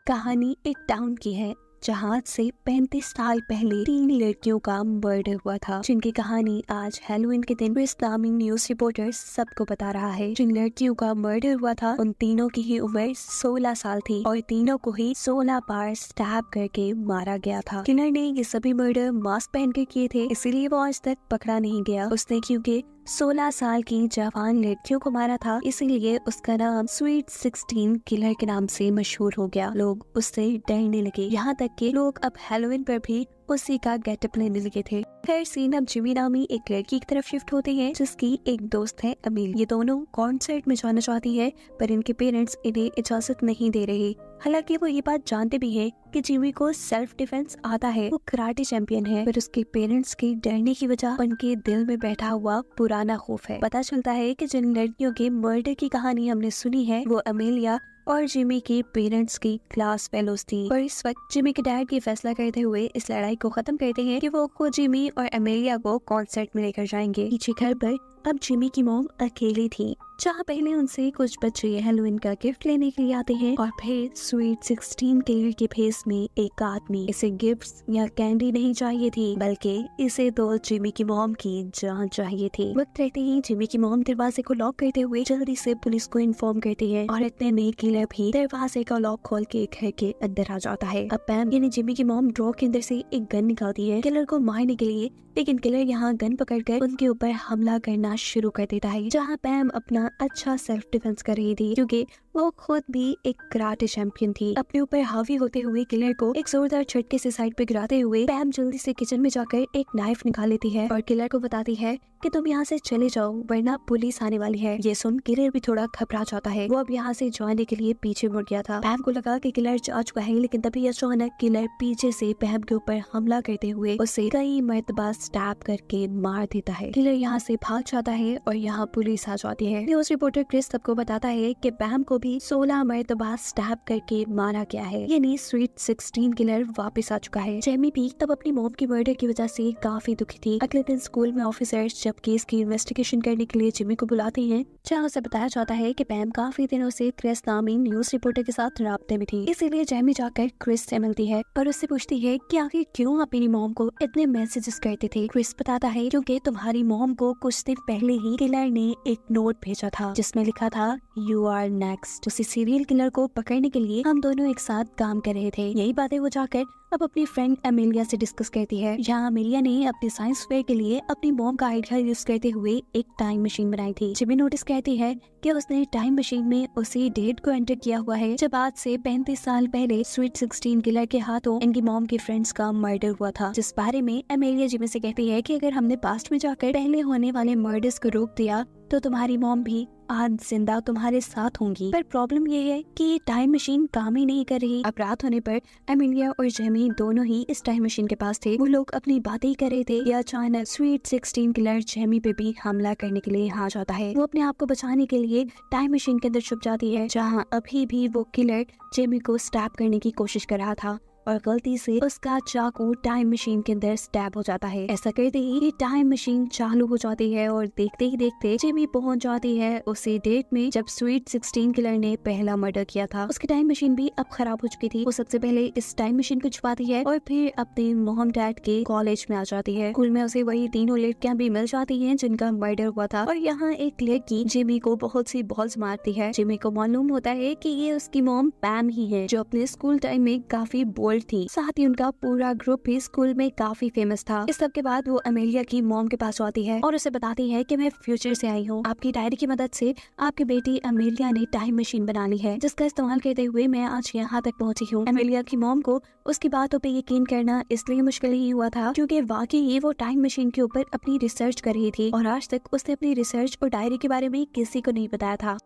कहानी एक टाउन की है जहाँ से 35 साल पहले 3 लड़कियों का मर्डर हुआ था, जिनकी कहानी आज हैलोवीन के दिन इस्लामी न्यूज रिपोर्टर्स सबको बता रहा है। जिन लड़कियों का मर्डर हुआ था उन तीनों की ही उम्र 16 साल थी और तीनों को ही 16 बार स्टैब करके मारा गया था। किलर ने ये सभी मर्डर मास्क पहन कर किए थे, इसीलिए वो आज तक पकड़ा नहीं गया। उसने क्योंकि 16 साल की जवान लड़कियों को मारा था, इसीलिए उसका नाम स्वीट 16 किलर के नाम से मशहूर हो गया। लोग उससे डरने लगे, यहाँ तक कि लोग अब हैलोवीन पर भी उसी का गेटअप लेने लगे थे। खैर सीन अब जिमी नामी एक लड़की की तरफ शिफ्ट होते हैं जिसकी एक दोस्त है अमील। ये दोनों कॉन्सर्ट में जाना चाहती है पर इनके पेरेंट्स इन्हें इजाजत नहीं दे रहे। हालांकि वो ये बात जानते भी हैं कि जिमी को सेल्फ डिफेंस आता है, वो कराटे चैंपियन है, पर उसके पेरेंट्स के डरने की वजह उनके दिल में बैठा हुआ पुराना खौफ है। पता चलता है कि जिन लड़कियों के मर्डर की कहानी हमने सुनी है वो अमेलिया और जिमी के पेरेंट्स की क्लास फेलोज थी। और इस वक्त जिमी के डैड ये फैसला करते हुए इस लड़ाई को खत्म करते हैं कि वो खुद जिमी और अमेलिया को कॉन्सर्ट में लेकर जाएंगे। पीछे घर पर अब जिमी की मॉम अकेली थी, जहाँ पहले उनसे कुछ बच्चे हैलोवीन का गिफ्ट लेने के लिए आते हैं और फिर स्वीट 16 किलर के फेस में एक आदमी। इसे गिफ्ट्स या कैंडी नहीं चाहिए थी, बल्कि इसे तो जिमी की मॉम की जान चाहिए थी। वक्त रहते ही जिमी की मॉम दरवाजे को लॉक करते हुए जल्दी से पुलिस को इन्फॉर्म करती है और इतने में किलर भी दरवाजे का लॉक खोल के घर के अंदर आ जाता है। अब पैम यानी जिमी की मॉम ड्रॉ के अंदर से एक गन निकालती है किलर को मारने के लिए, लेकिन किलर यहाँ गन पकड़कर उनके ऊपर हमला करना शुरू कर देता है। जहाँ पैम अपना अच्छा सेल्फ डिफेंस कर रही थी क्योंकि वो खुद भी एक कराटे चैंपियन थी। अपने ऊपर हावी होते हुए किलर को एक जोरदार झटके से साइड पे गिराते हुए पैम जल्दी से किचन में जाकर एक नाइफ निकाल लेती है और किलर को बताती है कि तुम यहाँ से चले जाओ वरना पुलिस आने वाली है। ये सुन किलर भी थोड़ा घबरा जाता है। वो अब यहाँ से जाने के लिए पीछे मुड़ गया था। पैम को लगा कि किलर जा चुका है, लेकिन तभी अचानक किलर पीछे से पैम के ऊपर हमला करते हुए उसे कई मरतबा स्टैब करके मार देता है। किलर यहाँ से भाग जाता है और यहाँ पुलिस आ जाती है। न्यूज रिपोर्टर क्रिस सबको बताता है कि पैम को भी 16 मरतबा स्टैब करके मारा गया है, यानी स्वीट 16 किलर वापस आ चुका है। जेमी भी तब अपनी मॉम की मर्डर की वजह से काफी दुखी थी। अगले दिन स्कूल में ऑफिसर्स जब केस की इन्वेस्टिगेशन करने के लिए जिमी को बुलाते हैं, जहाँ उसे बताया जाता है कि पैम काफी दिनों से क्रिस नामी न्यूज रिपोर्टर के साथ राब्ते में थी। इसीलिए जेमी जाकर क्रिस से मिलती है और उससे पूछती है कि आखिर क्यों अपनी मॉम को इतने मैसेजेस करते थे। क्रिस बताता है क्योंकि तुम्हारी मॉम को कुछ दिन पहले ही किलर ने एक नोट भेजा था जिसमें लिखा था यू आर नेक्स्ट। उसी सीरियल किलर को पकड़ने के लिए हम दोनों एक साथ काम कर रहे थे। यही बातें वो जाकर अब अपनी फ्रेंड अमेलिया से डिस्कस करती है। यहाँ अमेलिया ने अपने साइंस फेयर के लिए अपनी मॉम का आइडिया यूज करते हुए एक टाइम मशीन बनाई थी। जिमी नोटिस कहती है कि उसने टाइम मशीन में उसी डेट को एंटर किया हुआ है जब आज से 35 साल पहले स्वीट 16 किलर के हाथों इनकी मॉम के फ्रेंड्स का मर्डर हुआ था। जिस बारे में अमेलिया जिमी से कहती है कि अगर हमने पास्ट में जाकर पहले होने वाले मर्डर्स को रोक दिया तो तुम्हारी मॉम भी आज जिंदा तुम्हारे साथ होंगी। पर प्रॉब्लम ये है कि ये टाइम मशीन काम ही नहीं कर रही। अब रात होने पर अमेलिया और जेमी दोनों ही इस टाइम मशीन के पास थे। वो लोग अपनी बातें ही कर रहे थे कि अचानक स्वीट 16 किलर जेमी पे भी हमला करने के लिए आ जाता है। वो अपने आप को बचाने के लिए टाइम मशीन के अंदर छुप जाती है, जहाँ अभी भी वो किलर जेमी को स्टैब करने की कोशिश कर रहा था और गलती से उसका चाकू टाइम मशीन के अंदर स्टैब हो जाता है। ऐसा करते ही टाइम मशीन चालू हो जाती है और देखते ही देखते जिमी पहुंच जाती है उसी डेट में जब स्वीट 16 किलर ने पहला मर्डर किया था। उसकी टाइम मशीन भी अब खराब हो चुकी थी। वो सबसे पहले इस टाइम मशीन को छुपाती है और फिर अपने मॉम डैड के कॉलेज में आ जाती है। स्कूल में उसे वही तीनों लड़कियां भी मिल जाती हैं जिनका मर्डर हुआ था और यहाँ एक लड़की जिमी को बहुत सी बॉल्स मारती है। जिमी को मालूम होता है कि ये उसकी मॉम पैम ही है जो अपने स्कूल टाइम में काफी थी। साथ ही उनका पूरा ग्रुप भी स्कूल में काफी फेमस था। इस सब के बाद वो अमेलिया की मॉम के पास आती है और उसे बताती है कि मैं फ्यूचर से आई हूँ। आपकी डायरी की मदद से आपकी बेटी अमेलिया ने टाइम मशीन बना ली है जिसका इस्तेमाल करते हुए मैं आज यहाँ तक पहुँची हूँ। अमेलिया की मॉम को उसकी बातों पे यकीन करना इसलिए मुश्किल ही हुआ था क्योंकि वाकई वो टाइम मशीन के ऊपर अपनी रिसर्च कर रही थी और आज तक उसने अपनी रिसर्च और डायरी के बारे में किसी को नहीं बताया था।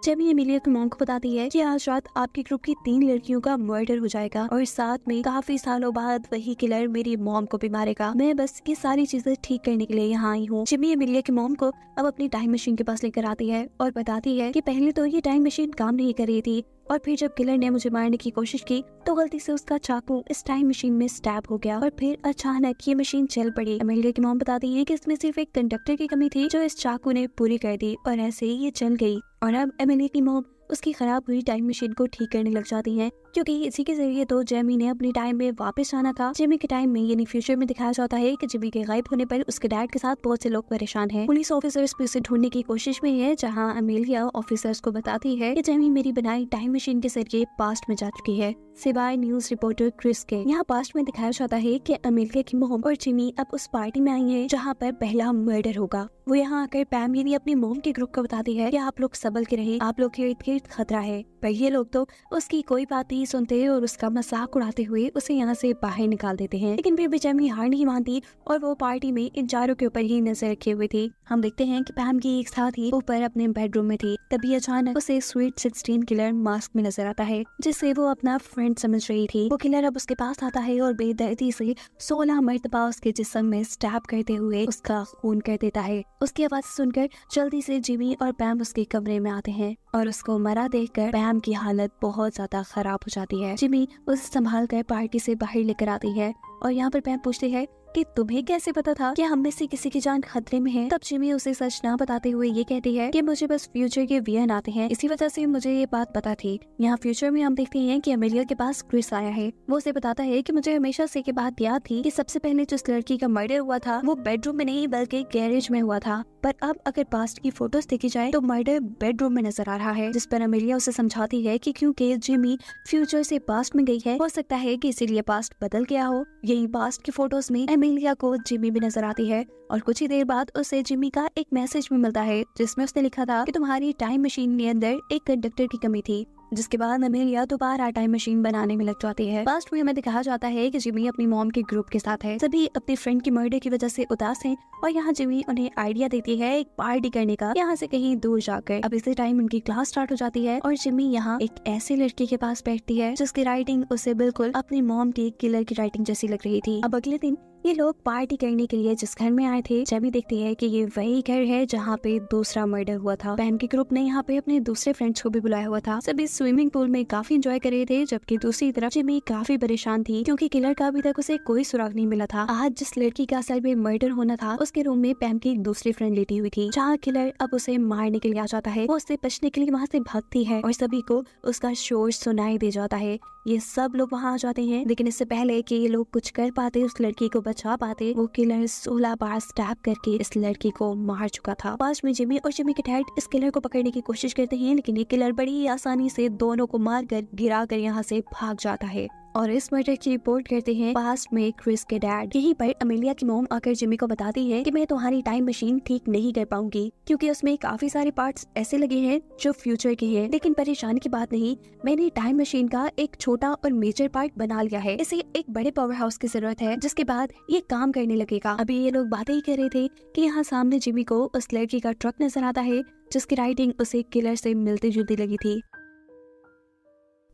जेमी अमेलिया की मॉम को बताती है कि आज रात आपके ग्रुप की 3 लड़कियों का मर्डर हो जाएगा और साथ में काफी सालों बाद वही किलर मेरी मॉम को भी मारेगा। मैं बस ये सारी चीजें ठीक करने के लिए यहाँ आई हूँ। जेमी अमेलिया की मॉम को अब अपनी टाइम मशीन के पास लेकर आती है और बताती है कि पहले तो ये टाइम मशीन काम नहीं कर रही थी और फिर जब किलर ने मुझे मारने की कोशिश की तो गलती से उसका चाकू इस टाइम मशीन में स्टैब हो गया और फिर अचानक ये मशीन चल पड़ी। अमेलिया की मॉम बताती है कि इसमें सिर्फ एक कंडक्टर की कमी थी जो इस चाकू ने पूरी कर दी और ऐसे ही ये चल गई। और अब अमेलिया की मॉम उसकी खराब हुई टाइम मशीन को ठीक करने लग जाती हैं, क्योंकि इसी के जरिए तो जेमी ने अपनी टाइम में वापस आना था। जेमी के टाइम में यानी फ्यूचर में दिखाया जाता है कि जेमी के गायब होने पर उसके डैड के साथ बहुत से लोग परेशान हैं। पुलिस ऑफिसर्स भी उसे ढूंढने की कोशिश में है, जहां अमेलिया ऑफिसर्स को बताती है कि जेमी मेरी बनाई टाइम मशीन के जरिए पास्ट में जा चुकी है, सिवाय न्यूज रिपोर्टर क्रिस के। यहाँ पास्ट में दिखाया जाता है कि अमेलिया की मोम और जिमी अब उस पार्टी में आई है जहाँ पर पहला मर्डर होगा। वो यहाँ आकर पैम यानी अपनी मोम के ग्रुप को बताती है कि आप लोग संभल के रहें, आप लोग के इर्द गिर्द खतरा है। पर ये लोग तो उसकी कोई बात नहीं सुनते और उसका मजाक उड़ाते हुए उसे यहाँ से बाहर निकाल देते हैं। लेकिन फिर भी जेमी हार नहीं मानती और वो पार्टी में इन चारों के ऊपर ही नजर रखे हुए थी। हम देखते हैं कि पैम की एक साथी ऊपर अपने बेडरूम में थी, तभी अचानक उसे स्वीट 16 किलर मास्क में नजर आता है, जिसे वो अपना फ्रेंड समझ रही थी। वो किलर अब उसके पास आता है और बेदर्दी से 16 मर्तबा उसके जिस्म में स्टैब करते हुए उसका खून कर देता है। उसकी आवाज सुनकर जल्दी से जिमी और पैम उसके कमरे में आते हैं और उसको मरा देखकर पैम की हालत बहुत ज्यादा खराब हो जाती है। जिमी उसे संभाल कर पार्टी से बाहर लेकर आती है और यहाँ पर पैम पूछती है कि तुम्हें कैसे पता था कि हम में से किसी की जान खतरे में है। तब जिमी उसे सच ना बताते हुए ये कहती है कि मुझे बस फ्यूचर के वियन आते हैं, इसी वजह से मुझे ये बात पता थी। यहाँ फ्यूचर में हम देखते हैं कि अमेलिया के पास क्रिस आया है। वो उसे बताता है कि मुझे हमेशा से ये बात याद थी कि सबसे पहले जिस लड़की का मर्डर हुआ था वो बेडरूम में नहीं बल्कि गैरेज में हुआ था, पर अब अगर पास्ट की फोटोज देखी जाए तो मर्डर बेडरूम में नजर आ रहा है। जिस पर अमेलिया उसे समझाती है कि क्योंकि जिमी फ्यूचर से पास्ट में गई है, हो सकता है कि इसीलिए पास्ट बदल गया हो। यही पास्ट की फोटोज में अमेलिया को जिमी भी नजर आती है और कुछ ही देर बाद उसे जिमी का एक मैसेज भी मिलता है, जिसमें उसने लिखा था कि तुम्हारी टाइम मशीन के अंदर एक कंडक्टर की कमी थी। जिसके बाद अमेलिया दोबारा टाइम मशीन बनाने में लग जाती है। पास्ट में हमें दिखाया जाता है कि जिमी अपनी मॉम के ग्रुप के साथ है। सभी अपने फ्रेंड की मर्डर की वजह से उदास हैं और यहाँ जिमी उन्हें आइडिया देती है एक पार्टी करने का, यहाँ से कहीं दूर जाकर। अब इसी टाइम उनकी क्लास स्टार्ट हो जाती है और जिमी यहाँ एक ऐसे लड़के के पास बैठती है जिसकी राइटिंग उसे बिल्कुल अपनी मॉम की किलर की राइटिंग जैसी लग रही थी। अब अगले दिन ये लोग पार्टी करने के लिए जिस घर में आए थे, जेमी देखती है कि ये वही घर है जहाँ पे दूसरा मर्डर हुआ था। पैम के ग्रुप ने यहाँ पे अपने दूसरे फ्रेंड्स को भी बुलाया हुआ था। सभी स्विमिंग पूल में काफी एंजॉय कर रहे थे, जबकि दूसरी तरफ जेमी काफी परेशान थी क्योंकि किलर का अभी तक उसे कोई सुराग नहीं मिला था। आज जिस लड़की का असल में मर्डर होना था उसके रूम में पैम की दूसरी फ्रेंड लेटी हुई थी, जहाँ किलर अब उसे मारने के लिए आ जाता है। वो उससे बचने के लिए वहाँ से भागती है और सभी को उसका शोर सुनाई दे जाता है। ये सब लोग वहाँ आ जाते हैं, लेकिन इससे पहले कि ये लोग कुछ कर पाते, उस लड़की को बचा पाते, वो किलर 16 बार स्टैब करके इस लड़की को मार चुका था। पास में जिमी और जिमी के डैड इस किलर को पकड़ने की कोशिश करते हैं, लेकिन ये किलर बड़ी आसानी से दोनों को मारकर गिराकर यहाँ से भाग जाता है और इस मर्डर की रिपोर्ट करते हैं पास्ट में क्रिस के डैड। यहीं पर अमेलिया की मॉम आकर जिमी को बताती है कि मैं तुम्हारी टाइम मशीन ठीक नहीं कर पाऊंगी क्योंकि उसमें काफी सारे पार्ट्स ऐसे लगे हैं जो फ्यूचर के हैं। लेकिन परेशानी की बात नहीं, मैंने टाइम मशीन का एक छोटा और मेजर पार्ट बना लिया है। इसे एक बड़े पावर हाउस की जरूरत है जिसके बाद ये काम करने लगेगा। अभी ये लोग बातें ही कर रहे थे कि यहाँ सामने जिमी को उस लड़की का ट्रक नजर आता है जिसकी राइटिंग उसे किलर से मिलती जुलती लगी थी।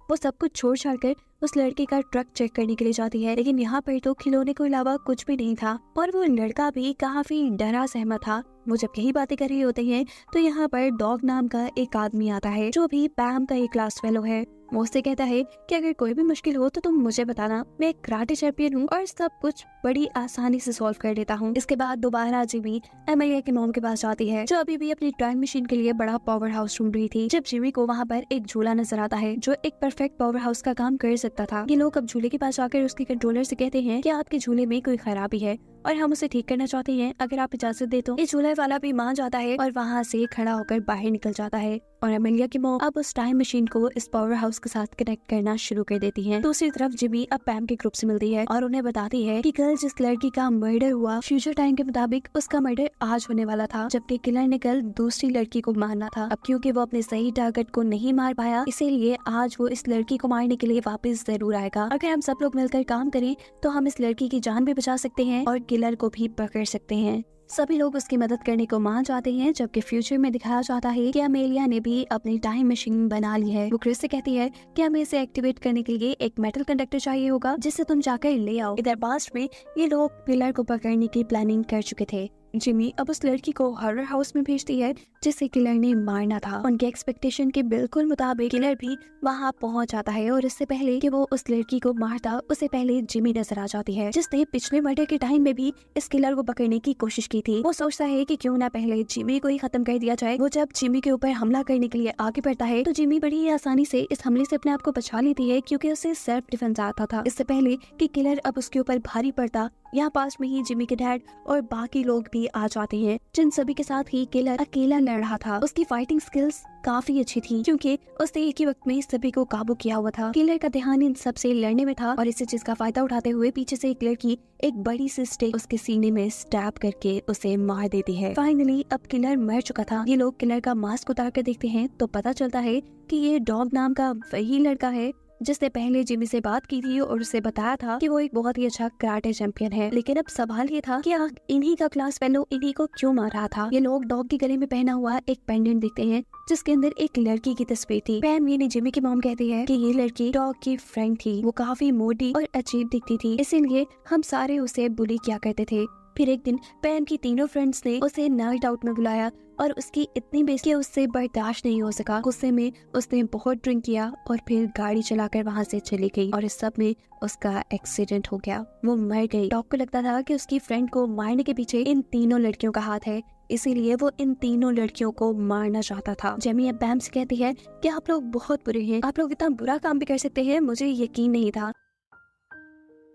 वो सब कुछ छोड़ छाड़ कर उस लड़के का ट्रक चेक करने के लिए जाती है, लेकिन यहाँ पर तो खिलौने के अलावा कुछ भी नहीं था और वो लड़का भी काफी डरा सहमा था। वो जब यही बातें कर रहे होते हैं तो यहाँ पर डॉग नाम का एक आदमी आता है जो भी पैम का एक क्लास फेलो है। वो उससे कहता है कि अगर कोई भी मुश्किल हो तो तुम मुझे बताना, मैं एक कराटे चैंपियन हूँ और सब कुछ बड़ी आसानी से सॉल्व कर लेता हूँ। इसके बाद दोबारा जिमी अमेलिया के मॉम के पास जाती है जो अभी भी अपनी टाइम मशीन के लिए बड़ा पावर हाउस ढूंढ रही थी। जब जिमी को वहाँ पर एक झूला नजर आता है जो एक परफेक्ट पावर हाउस का काम कर सकता था। ये लोग अब झूले के पास जाकर उसके कंट्रोलर से कहते हैं कि आपके झूले में कोई खराबी है और हम उसे ठीक करना चाहते हैं, अगर आप इजाजत दे तो। इस झूले वाला भी मान जाता है और वहाँ से खड़ा होकर बाहर निकल जाता है और अमेलिया की मॉम अब उस टाइम मशीन को इस पावर हाउस के साथ कनेक्ट करना शुरू कर देती है। दूसरी तरफ जिमी अब पैम के ग्रुप से मिलती है और उन्हें बताती है कि कल जिस लड़की का मर्डर हुआ फ्यूचर टाइम के मुताबिक उसका मर्डर आज होने वाला था, जबकि किलर ने कल दूसरी लड़की को मारना था। अब क्योंकि वो अपने सही टारगेट को नहीं मार पाया, इसीलिए आज वो इस लड़की को मारने के लिए वापस जरूर आएगा। अगर हम सब लोग मिलकर काम करें तो हम इस लड़की की जान भी बचा सकते हैं और किलर को भी पकड़ सकते हैं। सभी लोग उसकी मदद करने को मान जाते हैं, जबकि फ्यूचर में दिखाया जाता है कि अमेलिया ने भी अपनी टाइम मशीन बना ली है। वो क्रिस से कहती है कि हमें इसे एक्टिवेट करने के लिए एक मेटल कंडक्टर चाहिए होगा जिसे तुम जाकर ले आओ। इधर पास्ट में ये लोग किलर को पकड़ने की प्लानिंग कर चुके थे। जिमी अब उस लड़की को हॉरर हाउस में भेजती है जिसे किलर ने मारना था। उनके एक्सपेक्टेशन के बिल्कुल मुताबिक किलर भी वहाँ पहुँच जाता है और इससे पहले कि वो उस लड़की को मारता उससे पहले जिमी नजर आ जाती है, जिसने पिछले मर्डर के टाइम में भी इस किलर को पकड़ने की कोशिश की थी। वो सोचता है कि क्यों ना पहले जिमी को ही खत्म कर दिया जाए। वो जब जिमी के ऊपर हमला करने के लिए आगे बढ़ता है तो जिमी बड़ी आसानी से इस हमले से अपने आप को बचा लेती है, क्योंकि उसे सेल्फ डिफेंस आता था इससे पहले कि किलर अब उसके ऊपर भारी पड़ता। यहाँ पास में ही जिमी के डैड और बाकी लोग भी आ जाते हैं, जिन सभी के साथ ही किलर अकेला लड़ रहा था। उसकी फाइटिंग स्किल्स काफी अच्छी थी, क्योंकि उसने एक ही वक्त में सभी को काबू किया हुआ था। किलर का ध्यान इन सबसे लड़ने में था और इसी चीज का फायदा उठाते हुए पीछे से एक लड़की एक बड़ी सी स्टिक उसके सीने में स्टैब करके उसे मार देती है। फाइनली अब किलर मर चुका था। ये लोग किलर का मास्क उतार कर देखते हैं तो पता चलता है कि ये डॉग नाम का वही लड़का है जिसने पहले जिमी से बात की थी और उसे बताया था कि वो एक बहुत ही अच्छा कराटे चैंपियन है। लेकिन अब सवाल ये था कि इन्हीं का क्लास फेलो इन्हीं को क्यों मार रहा था। ये लोग डॉग के गले में पहना हुआ एक पेंडेंट देखते हैं जिसके अंदर एक लड़की की तस्वीर थी। पैम यानी जिमी की मॉम कहती है कि ये लड़की डॉग की फ्रेंड थी। वो काफी मोटी और अजीब दिखती थी, इसीलिए हम सारे उसे बुली किया करते थे। फिर एक दिन पैम की तीनों फ्रेंड्स ने उसे नाइट आउट में बुलाया और उसकी इतनी बेइज्जती उससे बर्दाश्त नहीं हो सका। गुस्से में उसने बहुत ड्रिंक किया और फिर गाड़ी चलाकर वहाँ से चली गई और इस सब में उसका एक्सीडेंट हो गया। वो मर गई। डॉग को लगता था कि उसकी फ्रेंड को मारने के पीछे इन तीनों लड़कियों का हाथ है, इसीलिए वो इन तीनों लड़कियों को मारना चाहता था। जेमी अब पैम से कहती है कि आप लोग बहुत बुरे हैं, आप लोग इतना बुरा काम भी कर सकते हैं, मुझे यकीन नहीं था।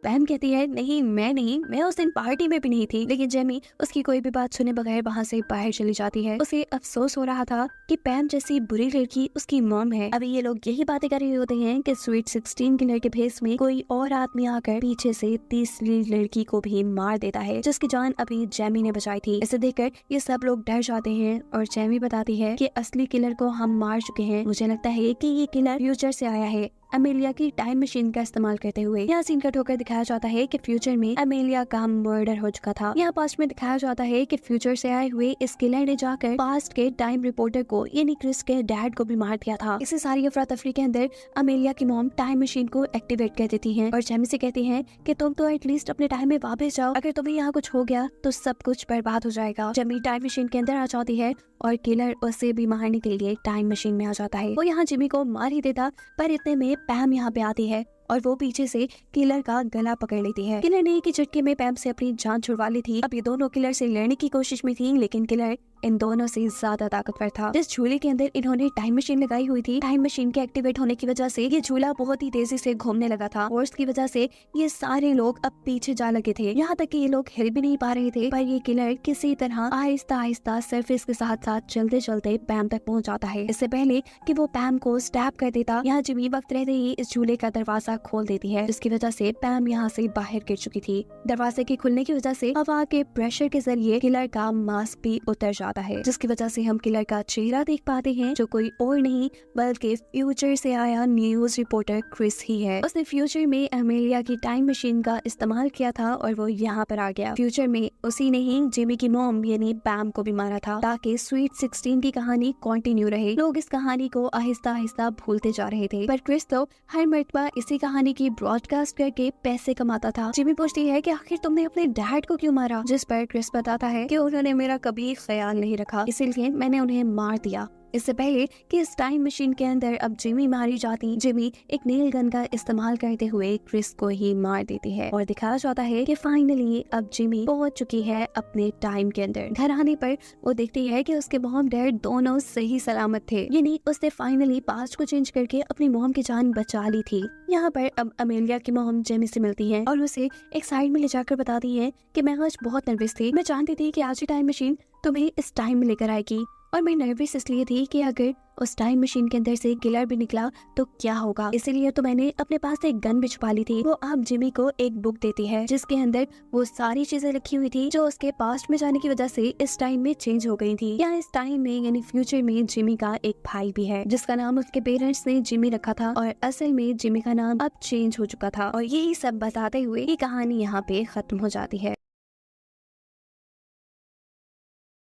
पैम कहती है नहीं मैं उस दिन पार्टी में भी नहीं थी। लेकिन जेमी उसकी कोई भी बात सुने बगैर वहाँ से बाहर चली जाती है। उसे अफसोस हो रहा था कि पैम जैसी बुरी लड़की उसकी मॉम है। अभी ये लोग यही बातें कर रहे होते हैं कि स्वीट 16 किलर के भेस में कोई और आदमी आकर पीछे से तीसरी लड़की को भी मार देता है, जिसकी जान अभी जेमी ने बचाई थी। इसे देखकर ये सब लोग डर जाते हैं और जेमी बताती है कि असली किलर को हम मार चुके हैं। मुझे लगता है कि ये किलर फ्यूचर से आया है अमेलिया की टाइम मशीन का इस्तेमाल करते हुए। यहाँ सीन कट होकर दिखाया जाता है कि फ्यूचर में अमेलिया का मर्डर हो चुका था। यहाँ पास्ट में दिखाया जाता है कि फ्यूचर से आए हुए इस किलर ने जाकर पास्ट के टाइम रिपोर्टर को यानी क्रिस के डैड को भी मार दिया था। इसी सारी अफरा तफरी के अंदर अमेलिया की मॉम टाइम मशीन को एक्टिवेट कर देती है और जेमी से कहती है कि तुम तो एटलीस्ट अपने टाइम में वापस जाओ, अगर तुम्हें यहाँ कुछ हो गया तो सब कुछ बर्बाद हो जाएगा। जेमी टाइम मशीन के अंदर आ जाती है और किलर उसे भी मारने के लिए टाइम मशीन में आ जाता है। वो यहाँ जिमी को मार ही देता, पर इतने में पैम यहाँ पे आती है और वो पीछे से किलर का गला पकड़ लेती है। किलर ने एक ही झटके में पैम से अपनी जान छुड़वा ली थी। अब ये दोनों किलर से लड़ने की कोशिश में थी, लेकिन किलर इन दोनों से ज्यादा ताकतवर था। जिस झूले के अंदर इन्होंने टाइम मशीन लगाई हुई थी, टाइम मशीन के एक्टिवेट होने की वजह से ये झूला बहुत ही तेजी से घूमने लगा था और इसकी वजह से ये सारे लोग अब पीछे जा लगे थे। यहाँ तक कि ये लोग हिल भी नहीं पा रहे थे, पर ये किलर किसी तरह आहिस्ता आहिस्ता सरफेस के साथ साथ चलते चलते पैम तक पहुँच जाता है। इससे पहले कि वो पैम को स्टैब कर देता, यहाँ जिमी वक्त रहते ही इस झूले का दरवाजा खोल देती है, जिसकी वजह से पैम यहाँ से बाहर गिर चुकी थी। दरवाजे के खुलने की वजह से हवा के प्रेशर के जरिए किलर का मास्क भी उतर जाता है, जिसकी वजह से हम किलर का चेहरा देख पाते हैं, जो कोई और नहीं बल्कि फ्यूचर से आया न्यूज रिपोर्टर क्रिस ही है। उसने फ्यूचर में अमेलिया की टाइम मशीन का इस्तेमाल किया था और वो यहाँ पर आ गया। फ्यूचर में उसी ने ही जिमी की मॉम यानी पैम को भी मारा था, ताकि स्वीट 16 की कहानी कंटिन्यू रहे। लोग इस कहानी को आहिस्ता आहिस्ता भूलते जा रहे थे, पर क्रिस तो हर मर्तबा इसी कहानी की ब्रॉडकास्ट करके पैसे कमाता था। जिमी पूछती है कि आखिर तुमने अपने डैड को क्यों मारा, जिस पर क्रिस बताता है कि उन्होंने मेरा कभी ख्याल नहीं रखा, इसीलिए मैंने उन्हें मार दिया। इससे पहले कि इस टाइम मशीन के अंदर अब जिमी मारी जाती, जिमी एक नेल गन का इस्तेमाल करते हुए क्रिस को ही मार देती है और दिखाया जाता है कि फाइनली अब जिमी पहुंच चुकी है अपने टाइम के अंदर। घर आने पर वो देखती है कि उसके मॉम डैड दोनों सही सलामत थे, यानी उसने फाइनली पास्ट को चेंज करके अपनी मॉम की जान बचा ली थी। यहाँ पर अब अमेलिया की मॉम जेमी से मिलती है और उसे एक साइड में ले जाकर बताती है कि मैं आज बहुत नर्वस थी, मैं जानती थी कि आज की टाइम मशीन तुम्हें इस टाइम में लेकर आएगी और मैं नर्वस इसलिए थी कि अगर उस टाइम मशीन के अंदर से किलर भी निकला तो क्या होगा, इसीलिए तो मैंने अपने पास एक गन भी छुपा ली थी। वो आप जिमी को एक बुक देती है जिसके अंदर वो सारी चीजें लिखी हुई थी जो उसके पास्ट में जाने की वजह से इस टाइम में चेंज हो गई थी। यहाँ इस टाइम में यानी फ्यूचर में जिमी का एक भाई भी है जिसका नाम उसके पेरेंट्स ने जिमी रखा था और असल में जिमी का नाम अब चेंज हो चुका था। और यही सब बताते हुए ये कहानी यहाँ पे खत्म हो जाती है।